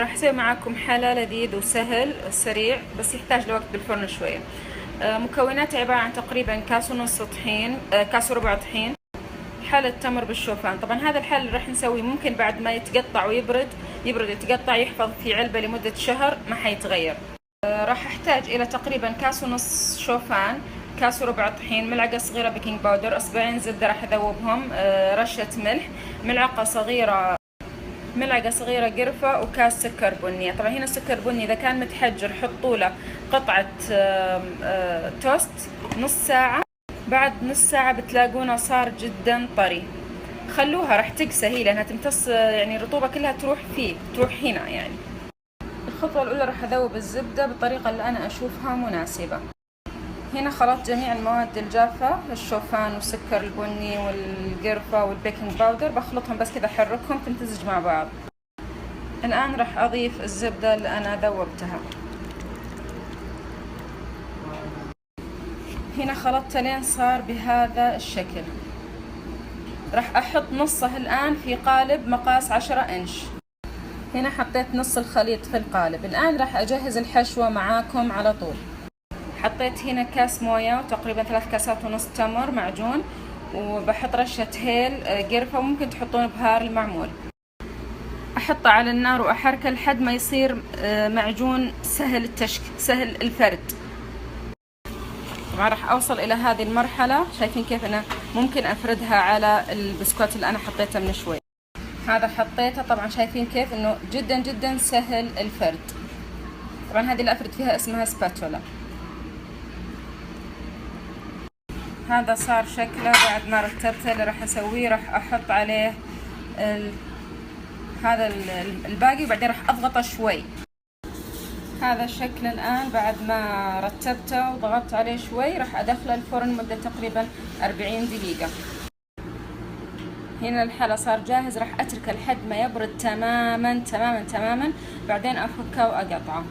راح اسوي معاكم حلا لذيذ وسهل سريع، بس يحتاج لوقت بالفرن شوية. مكوناته عبارة عن تقريبا كاس ونص طحين، كاس وربع طحين، حالة تمر بالشوفان. طبعا هذا الحل اللي راح نسويه ممكن بعد ما يتقطع ويبرد يتقطع يحفظ في علبة لمدة شهر ما حيتغير. راح احتاج الى تقريبا كاس ونص شوفان، كاس وربع طحين، ملعقة صغيرة بيكنج باودر، اصبعين زبدة راح اذوبهم، رشة ملح، ملعقة صغيرة قرفة، وكاس سكر بني. طبعا هنا السكر بني اذا كان متحجر حطوا له قطعة توست نص ساعة، بعد نص ساعة بتلاقونه صار جدا طري. خلوها راح تقسى هي لانها تمتص، يعني الرطوبة كلها تروح هنا يعني. الخطوة الأولى راح أذوب الزبدة بالطريقة اللي أنا أشوفها مناسبة. هنا خلطت جميع المواد الجافة، الشوفان والسكر البني والقرفة والبيكنج باودر، بخلطهم بس كذا أحركهم تمتزج مع بعض. الآن راح أضيف الزبدة اللي أنا ذوبتها. هنا خلطت لين صار بهذا الشكل. راح أحط نصه الآن في قالب مقاس 10 إنش. هنا حطيت نص الخليط في القالب. الآن راح أجهز الحشوة معاكم على طول. حطيت هنا كاس موية وتقريبا 3 كاسات ونص تمر معجون، وبحط رشة هيل قرفة، وممكن تحطون بهار المعمول. أحطه على النار وأحركه لحد ما يصير معجون سهل الفرد. طبعا راح أوصل إلى هذه المرحلة. شايفين كيف أنا ممكن أفردها على البسكوت اللي أنا حطيته من شوي. هذا حطيته، طبعا شايفين كيف انه جدا سهل الفرد. طبعا هذه اللي افرد فيها اسمها سباتولا. هذا صار شكله بعد ما رتبته. اللي راح اسويه راح احط عليه هذا الباقي، وبعدين راح اضغطه شوي. هذا الشكل الان بعد ما رتبته وضغطت عليه شوي. راح ادخله الفرن مدة تقريبا 40 دقيقة. هنا الحلا صار جاهز. راح اتركه لحد ما يبرد تماما، بعدين افكه واقطعه.